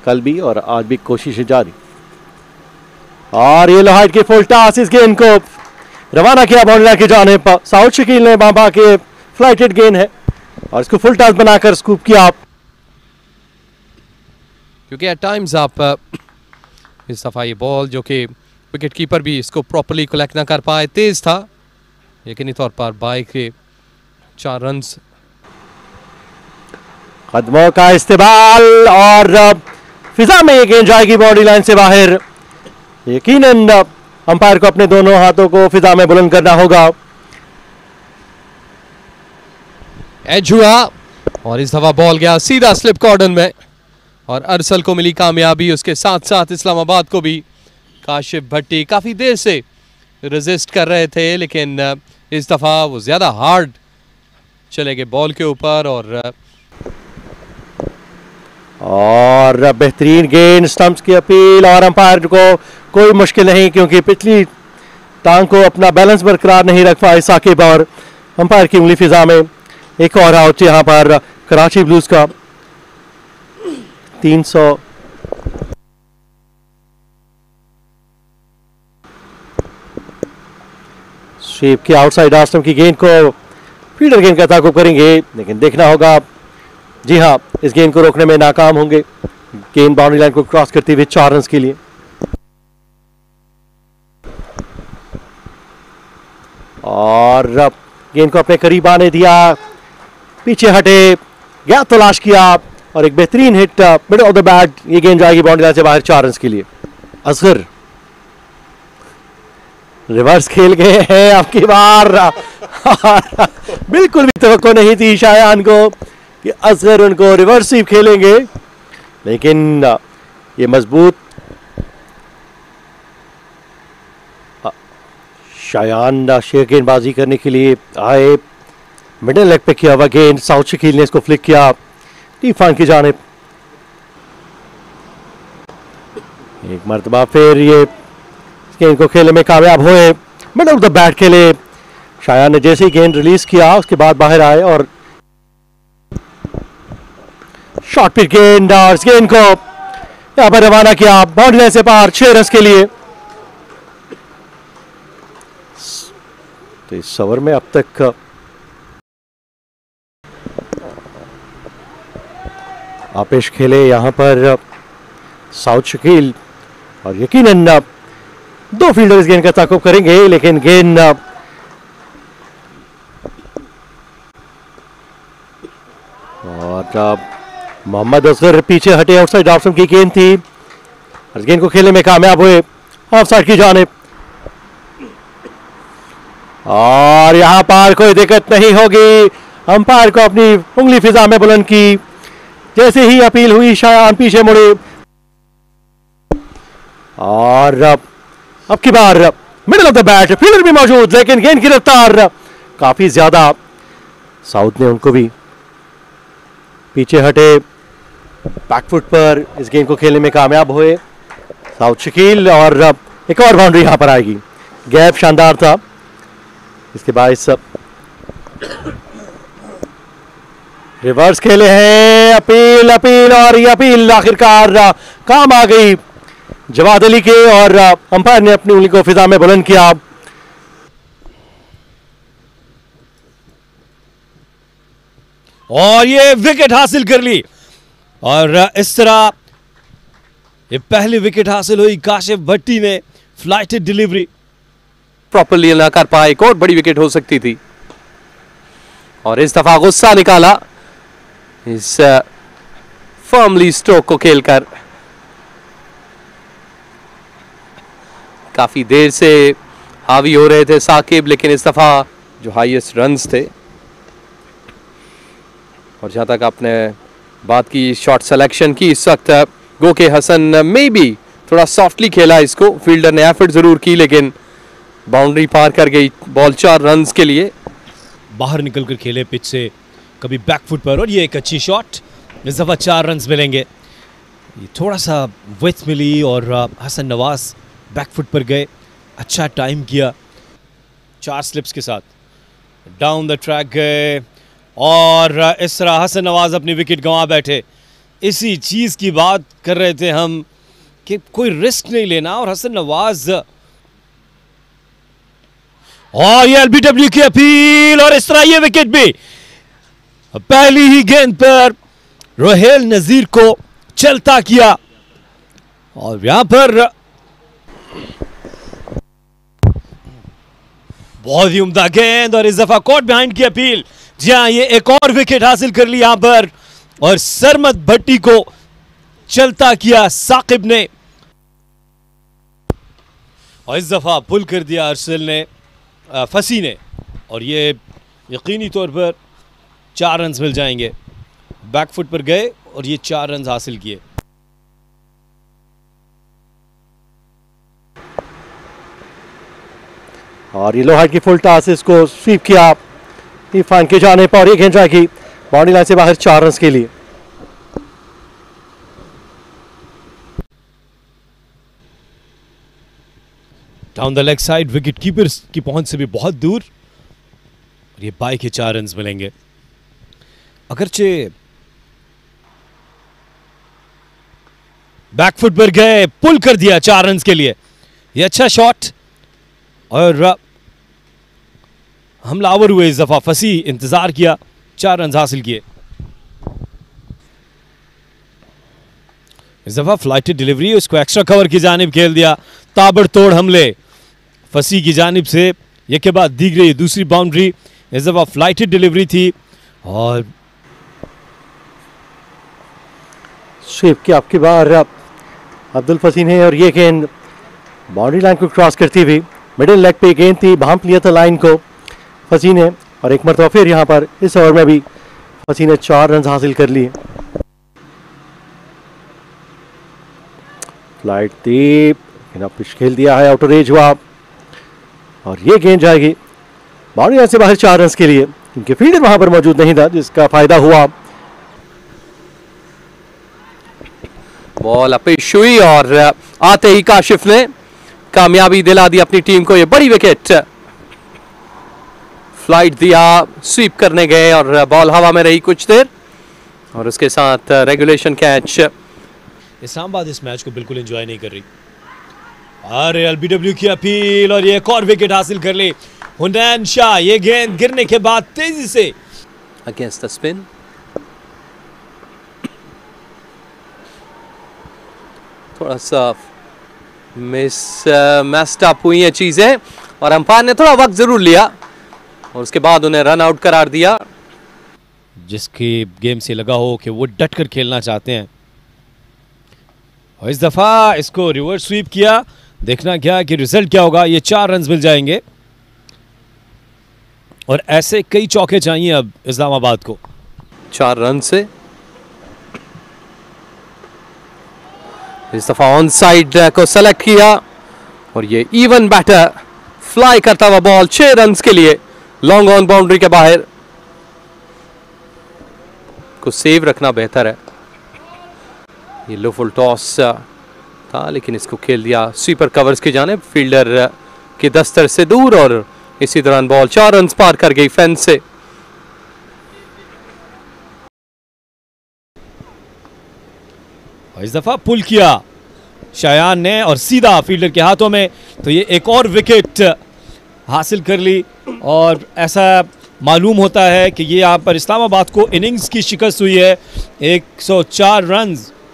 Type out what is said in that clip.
कल भी और आज भी कोशिशें जारी। और ये लोहाइट की फुल टॉस इस गेंद को रवाना किया बाउंड्री की जानिब। साउथ शकील ने बाबा के फ्लाइटेड गेंद है और इसको फुल टॉस बनाकर स्कूप किया आप, क्योंकि एट टाइम्स आप इस दफा ये बॉल जो कि विकेट कीपर भी इसको प्रॉपर्ली कलेक्ट ना कर पाए, तेज था यकीनी तौर पर बाई के 4 रन। कदमों का इस्तेमाल और फिजा में ये गेंद जाएगी बाउंड्री लाइन से बाहर। यकीनन अंपायर को अपने दोनों हाथों को फिजा में बुलंद करना होगा। एज हुआ और इस दफा बॉल गया सीधा स्लिप कॉर्डर में और अरसल को मिली कामयाबी। उसके साथ साथ इस्लामाबाद को भी। काशिफ भट्टी काफी देर से रेजिस्ट कर रहे थे, लेकिन इस दफा वो ज्यादा हार्ड चले गए बॉल के ऊपर और बेहतरीन गेंद, स्टंप्स की अपील और अंपायर को कोई मुश्किल नहीं, क्योंकि पिछली टांग को अपना बैलेंस बरकरार नहीं रख पाए साकिब और अंपायर की उंगली फिजा में। एक और आउट यहां पर कराची ब्लूज का। 300 स्वीप की आउटसाइड आस्टम की गेंद को फील्डर गेंद का ताकुब करेंगे, लेकिन देखना होगा। जी हां, इस गेंद को रोकने में नाकाम होंगे। गेंद बाउंड्री लाइन को क्रॉस करते हुए 4 रन के लिए। और गेंद को अपने करीब आने दिया, पीछे हटे, गैप तलाश किया और एक बेहतरीन hit middle of the bat. ये गेंद जाएगी बाउंड्री लाइन से बाहर 4 रन के लिए। असगर रिवर्स खेल गए हैं आपकी बार। बिल्कुल भी तवक्को नहीं थी शायान को कि असगर उनको रिवर्स ही खेलेंगे, लेकिन ये मजबूत शायान शेयर गेंदबाजी करने के लिए आए। मिडिल लेग पे किया हुआ गेंद, साउथ शकील ने इसको फ्लिक किया टीफान की जानिब। एक मरतबा फिर ये गेंद को खेलने में कामयाब हुए, मिडल ऑफ द बैट खेले। शायान ने जैसे ही गेंद रिलीज किया उसके बाद बाहर आए और शॉर्ट पिच गेंद और इस गेंद को यहां पर रवाना किया बाउंड्री लाइन से पार 6 रन के लिए। तो इस ओवर में अब तक आपेश खेले यहां पर साउथ शकील और यकीनन 2 फील्डर इस गेंद का ताकुब करेंगे, लेकिन गेंद और मोहम्मद असगर पीछे हटे। आउटसाइड ऑप्शन की गेंद थी और गेंद को खेलने में कामयाब हुए ऑफ साइड की जानिब। और यहां पर कोई दिक्कत नहीं होगी। अंपायर को अपनी उंगली फिजा में बुलंद की, जैसे ही अपील हुई शायान पीछे मुड़े और अब की बार middle of the bat fielder भी मौजूद, लेकिन गेंद की रफ्तार काफी ज्यादा। साउथ ने उनको भी पीछे हटे, बैकफुट पर इस गेंद को खेलने में कामयाब हुए साउथ शकील और एक और बाउंड्री यहां पर आएगी। गैप शानदार था, इसके बाद रिवर्स खेले हैं, अपील और ये अपील आखिरकार काम आ गई जवाद अली के और अंपायर ने अपनी उंगली को फिजा में बुलंद किया। और ये विकेट हासिल कर ली और इस तरह ये पहली विकेट हासिल हुई। काशिफ भट्टी ने फ्लाइटेड डिलीवरी प्रॉपर्ली ना कर पाए, एक और बड़ी विकेट हो सकती थी और इस दफा गुस्सा निकाला इस फर्मली स्ट्रोक को खेलकर। काफी देर से हावी हो रहे थे साकिब, लेकिन इस दफा जो हाईएस्ट रन्स थे। और जहां तक आपने बात की शॉट सिलेक्शन की, इस वक्त गो के हसन में भी थोड़ा सॉफ्टली खेला इसको, फील्डर ने एफर्ट जरूर की लेकिन बाउंड्री पार कर गई बॉल 4 रन के लिए। बाहर निकलकर खेले पिच से, कभी बैकफुट पर, और ये एक अच्छी शॉट। इस दफा 4 रन मिलेंगे। ये थोड़ा सा विड्थ मिली और हसन नवाज बैकफुट पर गए, अच्छा टाइम किया 4 स्लिप्स के साथ डाउन द ट्रैक गए और इस तरह हसन नवाज अपनी विकेट गंवा बैठे। इसी चीज की बात कर रहे थे हम कि कोई रिस्क नहीं लेना, और हसन नवाज और ये एलबीडब्ल्यू की अपील, और इस तरह ये विकेट भी पहली ही गेंद पर रोहेल नजीर को चलता किया। और यहां पर बहुत ही उम्दा गेंद, और इस दफा कॉट बिहाइंड की अपील। जी हां, ये एक और विकेट हासिल कर ली यहां पर, और सरमद भट्टी को चलता किया साकिब ने, और इस दफा पुल कर दिया अरसल ने, फसी ने, और ये यकीनी तौर पर 4 रन मिल जाएंगे। बैकफुट पर गए और ये 4 रन हासिल किए। और ये लो हाइट की फुल टॉस, इसको स्वीप किया इरफान के जाने पर, ये गेंद जाएगी बाउंड्री लाइन से बाहर 4 रन के लिए। Down the leg side, wicket keeper की पहुंच से भी बहुत दूर, और ये बाई के 4 रन मिलेंगे। अगरचे बैकफुट पर गए, पुल कर दिया 4 रन के लिए। ये अच्छा शॉट, और हमलावर हुए इस दफा, फसी इंतजार किया, 4 रन हासिल किए। इस दफा फ्लाइटेड डिलीवरी, उसको एक्स्ट्रा कवर की जानिब खेल दिया। ताबड़तोड़ हमले फसी की जानिब से, ये के बाद दी गई दूसरी बाउंड्री। इस दफा फ्लाइटेड डिलीवरी थी, और स्वीप की आपकी बार अब्दुल फसी ने, और ये गेंद बाउंड्री लाइन को क्रॉस करती हुई मिडिल लेग पे गेंद थी, भांप लिया था लाइन को फसी ने, और एक मरतबा फिर यहाँ पर इस ओवर में भी फसी ने 4 रन हासिल कर लिए। फ्लाइट थी, पिच खेल दिया है, आउटर एज हुआ, और ये गेंद जाएगी बाउंड्री लाइन से बाहर 4 रन के लिए, क्योंकि फील्डर वहां पर मौजूद नहीं था, जिसका फायदा हुआ। बॉल पेश हुई, और आते ही काशिफ ने कामयाबी दिला दी अपनी टीम को। ये बड़ी विकेट, फ्लाइट दिया, स्वीप करने गए, और बॉल हवा में रही कुछ देर, और उसके साथ रेगुलेशन कैच। इस्लामाबाद इस मैच को बिल्कुल एंजॉय नहीं कर रही। अरे एलबीडब्ल्यू की अपील, और ये एक और विकेट हासिल कर ली हुनैन शाह। ये गेंद गिरने के बाद तेजी से अगेंस्ट द स्पिन, थोड़ा सा मैस्ड अप हुई है चीजें, और अंपायर ने थोड़ा वक्त जरूर लिया, और उसके बाद उन्हें रन आउट करार दिया। जिसकी गेम से लगा हो कि वो डट कर खेलना चाहते हैं, और इस दफा इसको रिवर्स स्वीप किया। देखना क्या कि रिजल्ट क्या होगा। ये 4 रन मिल जाएंगे, और ऐसे कई चौके चाहिए अब इस्लामाबाद को। 4 रन से इस दफा ऑन साइड को सेलेक्ट किया, और ये इवन बैटर फ्लाई करता हुआ बॉल 6 रन के लिए लॉन्ग ऑन बाउंड्री के बाहर। को सेव रखना बेहतर है। ये लो फुल टॉस था, लेकिन इसको खेल दिया स्वीपर कवर्स की जानिब, फील्डर के दस्तर से दूर, और इसी दौरान बॉल 4 रन पार कर गई फेंस से। इस दफा पुल किया शायान ने, और सीधा फील्डर के हाथों में, तो ये एक और विकेट हासिल कर ली। और ऐसा मालूम होता है कि ये यहाँ पर इस्लामाबाद को इनिंग्स की शिकस्त हुई है। 104 रन्स